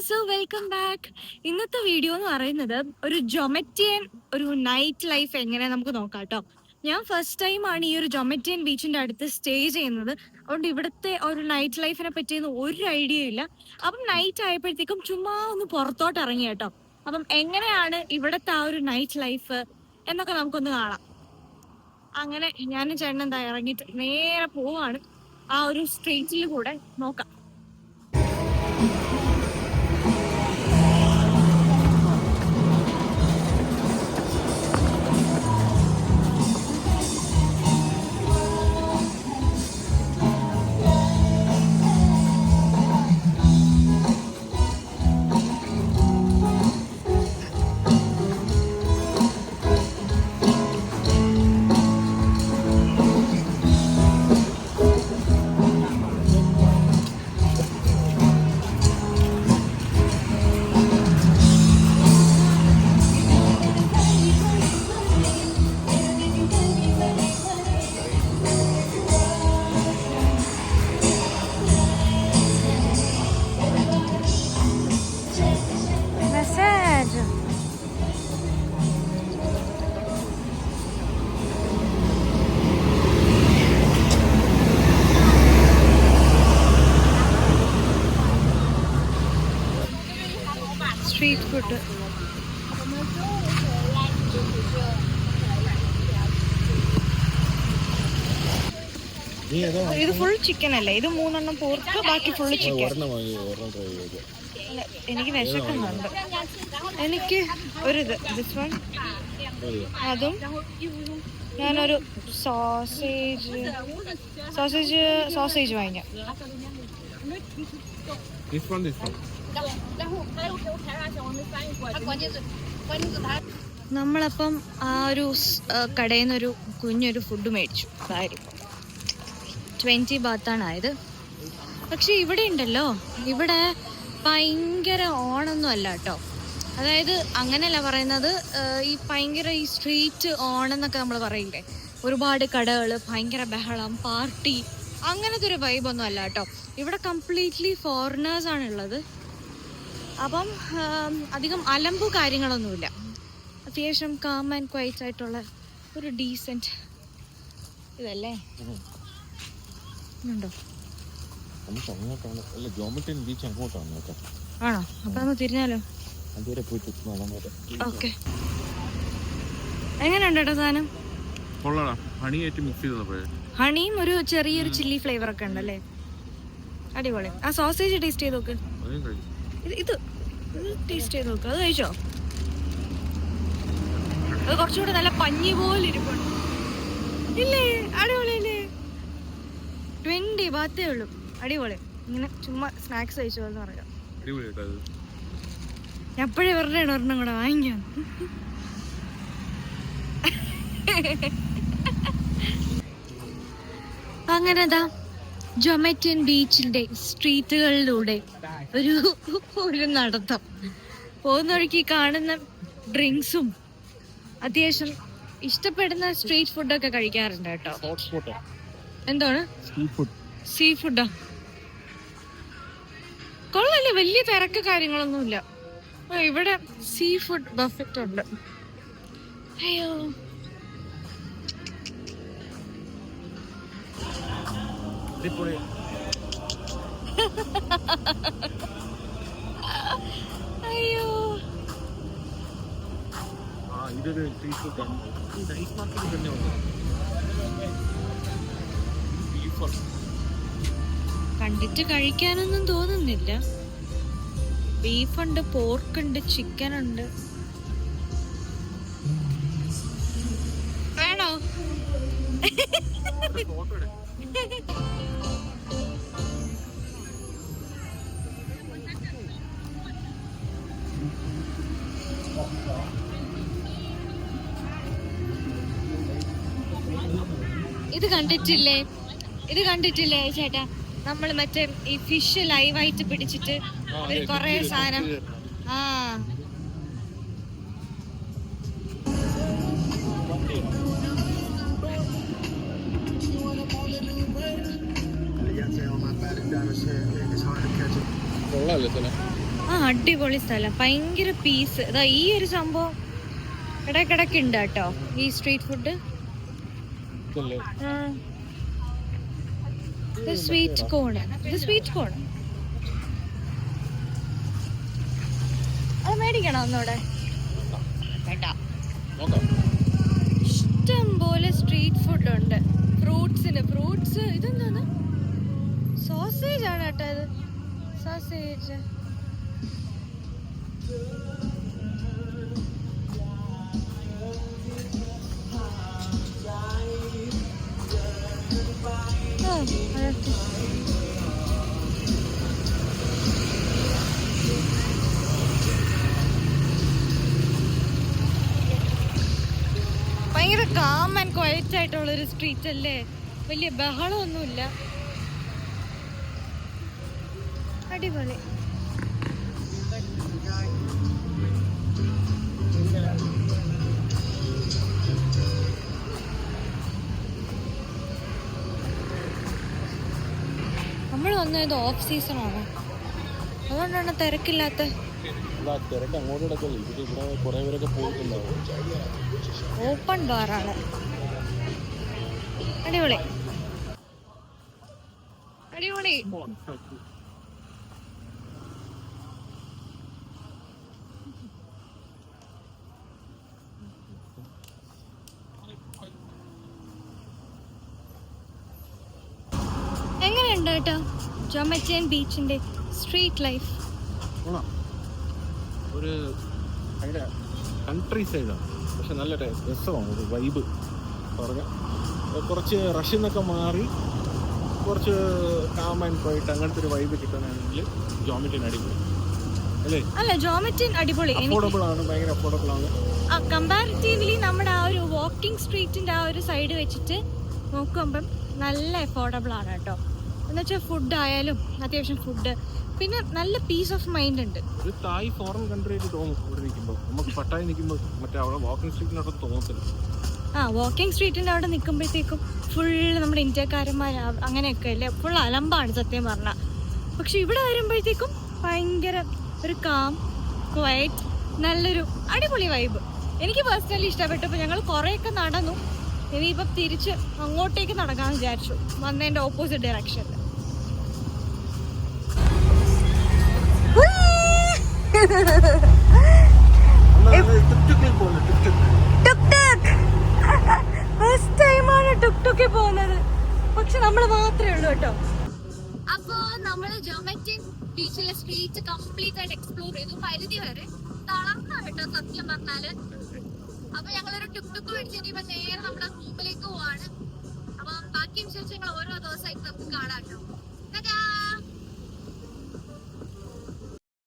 So welcome back. ഇന്നത്തെ video എന്ന് പറയുന്നത് ഒരു ജൊമറ്റിയൻ ഒരു നൈറ്റ് ലൈഫ് എങ്ങനെ നമുക്ക് നോക്കാം കേട്ടോ. ഞാൻ ഫസ്റ്റ് ടൈം ആണ് ഈ ഒരു ജൊമറ്റിയൻ ബീച്ചിന്റെ അടുത്ത് സ്റ്റേ ചെയ്യുന്നത്. അതുകൊണ്ട് ഇവിടുത്തെ ഒരു നൈറ്റ് ലൈഫിനെ പറ്റിയൊന്നും ഒരു ഐഡിയ ഇല്ല. അപ്പം നൈറ്റ് ആയപ്പോഴത്തേക്കും ചുമ്മാ ഒന്ന് പുറത്തോട്ട് ഇറങ്ങി കേട്ടോ. അപ്പം എങ്ങനെയാണ് ഇവിടുത്തെ ആ ഒരു നൈറ്റ് ലൈഫ് എന്നൊക്കെ നമുക്കൊന്ന് കാണാം. അങ്ങനെ ഞാനും ചേട്ടൻ എന്താ ഇറങ്ങിയിട്ട് നേരെ പോവാണ് ആ ഒരു സ്ട്രീറ്റിൽ കൂടെ നോക്കാം. സ്ട്രീറ്റ് ഫുഡ് ഇത് ഫുൾ ചിക്കൻ അല്ലേ? ഇത് 3 പോർക്ക്, ബാക്കി ഫുള്ള് ചിക്കൻ. എനിക്ക് വിശക്കുന്നുണ്ട്. എനിക്ക് ഒരു ദിസ് വൺ, അതും ഞാനൊരു സോസേജ് വാങ്ങിക്കാം. നമ്മളപ്പം ആ ഒരു കടയിൽ നിന്നൊരു കുഞ്ഞൊരു ഫുഡ് മേടിച്ചു. 20 ബാത്താണ് ആയത്. പക്ഷെ ഇവിടെ ഉണ്ടല്ലോ, ഇവിടെ ഭയങ്കര ഓണൊന്നും അല്ല കേട്ടോ. അതായത് അങ്ങനെയല്ല പറയുന്നത്, ഈ ഭയങ്കര ഈ സ്ട്രീറ്റ് ഓണെന്നൊക്കെ നമ്മൾ പറയില്ലേ, ഒരുപാട് കടകൾ, ഭയങ്കര ബഹളം, പാർട്ടി, അങ്ങനത്തെ ഒരു വൈബൊന്നും അല്ല കേട്ടോ. ഇവിടെ കംപ്ലീറ്റ്ലി ഫോറിനേഴ്സ് ആണുള്ളത്. അപ്പം അധികം അലമ്പു കാര്യങ്ങളൊന്നുമില്ല. അത്യാവശ്യം കാം ആൻഡ് ക്വൈറ്റ് ആയിട്ടുള്ള ഒരു ഡീസൻറ്റ് ഇതല്ലേ ഉണ്ടോ? ആണോ? അപ്പൊ നമ്മൾ തിരിഞ്ഞാലോ? ഓക്കെ. എങ്ങനെയുണ്ട് കേട്ടോ സാധനം? ഹണിയും ഒരു ചെറിയൊരു ചില്ലി ഫ്ലേവർ ഒക്കെ ഉണ്ടല്ലേ, അടിപൊളി. ആ സോസേജ് ടേസ്റ്റ് ചെയ്ത് നോക്ക്. ഇത് ടേസ്റ്റ് ചെയ്ത് നോക്ക്. അത് കഴിച്ചോ? അത് കുറച്ചുകൂടെ നല്ല പഞ്ഞി പോലെ ഇരിപ്പുണ്ട് ഇല്ലേ? അടിപൊളിയല്ലേ? 20 ബാത്തേ ഉള്ളൂ. അടിപൊളി. ഇങ്ങനെ ചുമ്മാ സ്നാക്സ് കഴിച്ചോ എന്ന് പറയാം. എപ്പോഴേ വെറുതെ ഒരെണ്ണം കൂടെ വാങ്ങിക്കാം. അങ്ങനെതാ ജൊമറ്റിയൻ ബീച്ചിന്റെ സ്ട്രീറ്റുകളിലൂടെ ഒരു നടത്തം. പോകുന്ന വഴിക്ക് കാണുന്ന ഡ്രിങ്ക്സും അത്യാവശ്യം ഇഷ്ടപ്പെടുന്ന സ്ട്രീറ്റ് ഫുഡൊക്കെ കഴിക്കാറുണ്ട് കേട്ടോ. എന്താണ്? സീ ഫുഡാ? കൊള്ളല്ലേ, വലിയ തിരക്ക് കാര്യങ്ങളൊന്നുമില്ല. ഇവിടെ സീ ഫുഡ് ബഫറ്റ് ഉണ്ട്. അയ്യോ, അയ്യോ, കണ്ടിട്ട് കഴിക്കാനൊന്നും തോന്നുന്നില്ല. ബീഫുണ്ട്, പോർക്കുണ്ട്, ചിക്കൻ ഉണ്ട്. വേണോ? ഇത് കണ്ടിട്ടില്ലേ ചേട്ടാ? നമ്മൾ മറ്റേ ഈ ഫിഷ് ലൈവായിട്ട് പിടിച്ചിട്ട് കൊറേ സാധനം. ആ, കൊള്ളാല്ലേ? ആ അടിപൊളി സ്ഥലം, ഭയങ്കര പീസ്. അതാ ഈ ഒരു സംഭവം ഇടക്കിടക്ക് ഉണ്ട് കേട്ടോ, ഈ സ്ട്രീറ്റ് ഫുഡ്. സ്വീറ്റ് കോൺ, ഇത് സ്വീറ്റ് കോൺ. അത് മേടിക്കണോ ഒന്നൂടെ? ഇഷ്ടം പോലെ സ്ട്രീറ്റ് ഫുഡ് ഉണ്ട്. ഫ്രൂട്ട്സ് ഇതെന്താണ്? സോസേജ് ആണ് കേട്ടോ ഇത്, സോസേജ്. ഭയങ്കര കാം ആൻഡ് ക്വയറ്റ് ആയിട്ടുള്ളൊരു സ്ട്രീറ്റ് അല്ലേ, വലിയ ബഹളമൊന്നുമില്ല, അടിപൊളി. നമ്മൾ വന്നത് ഓഫ് സീസൺ ആണ്, അതുകൊണ്ടാണ് തിരക്കില്ലാത്ത. ഓപ്പൺ ബാറാണ്, അടിപൊളി അടിപൊളി. എങ്ങനെയുണ്ട് കേട്ടോ ജോമെറ്റിയൻ ബീച്ചിന്റെ സ്ട്രീറ്റ് ലൈഫ്? ഒരു ഭയങ്കര കൺട്രി സൈഡാണ്, പക്ഷെ നല്ല രസമാണ്, ഒരു വൈബ് പറഞ്ഞാൽ. കുറച്ച് റഷിൽ നിന്നൊക്കെ മാറി കുറച്ച് കാം ആൻഡ് ക്വയറ്റ് അങ്ങനത്തെ ഒരു വൈബ് കിട്ടാനാണെങ്കിൽ ജോമെറ്റിയൻ അടിപൊളി അല്ലേ? അല്ല, ജോമെറ്റിയൻ അടിപൊളി, അഫോർഡബിൾ ആണ്, ഭയങ്കര അഫോർഡബിൾ ആണ്. കമ്പാരിറ്റീവ്ലി നമ്മുടെ ആ ഒരു വാക്കിംഗ് സ്ട്രീറ്റിന്റെ ആ ഒരു സൈഡ് വെച്ചിട്ട് നോക്കുമ്പം നല്ല അഫോർഡബിൾ ആണ് കേട്ടോ. എന്നുവെച്ചാൽ ഫുഡ് ആയാലും അത്യാവശ്യം ഫുഡ്, പിന്നെ നല്ല പീസ് ഓഫ് മൈൻഡ് ഉണ്ട്. ഒരു തായ് ഫോറിൻ കൺട്രി ആയിട്ട് തോന്നും ഇവിടെ നിൽക്കുമ്പോൾ. നമുക്ക് പട്ടായി നിൽക്കുമ്പോൾ മറ്റേ അവിടെ വാക്കിംഗ് സ്ട്രീറ്റിനോട് തോന്നത്തില്ല. വാക്കിംഗ് സ്ട്രീറ്റിൻ്റെ അവിടെ നിൽക്കുമ്പോഴത്തേക്കും ഫുൾ നമ്മുടെ ഇന്ത്യക്കാരന്മാർ അങ്ങനെയൊക്കെ അല്ലേ, ഫുൾ അലമ്പാണ് സത്യം പറഞ്ഞാൽ. പക്ഷെ ഇവിടെ വരുമ്പോഴത്തേക്കും ഭയങ്കര ഒരു കാം ക്വയറ്റ്, നല്ലൊരു അടിപൊളി വൈബ്. എനിക്ക് പേഴ്സണലി ഇഷ്ടപ്പെട്ടപ്പോൾ ഞങ്ങൾ കുറേയൊക്കെ നടന്നു. ഇനിയിപ്പം തിരിച്ച് അങ്ങോട്ടേക്ക് നടക്കാമെന്ന് വിചാരിച്ചു, വന്നതിൻ്റെ ഓപ്പോസിറ്റ് ഡയറക്ഷനിൽ. ഫസ്റ്റ് ടൈമാണ് ടുക്ടുക്കിൽ പോകുന്നത്, പക്ഷെ നമ്മൾ മാത്രമേ ഉള്ളൂ കേട്ടോ. അപ്പൊ നമ്മള് ജോമെറ്റിയൻ ബീച്ചിലെ സ്ട്രീറ്റ് കംപ്ലീറ്റ് ആയിട്ട് എക്സ്പ്ലോർ ചെയ്തു, പരിധി വരെ തളർന്ന കേട്ടോ സത്യം പറഞ്ഞാല്. അപ്പൊ ഞങ്ങളൊരു ടുക്ടുക്ക് മേടിച്ച് ഇനിയിപ്പോ നേരെ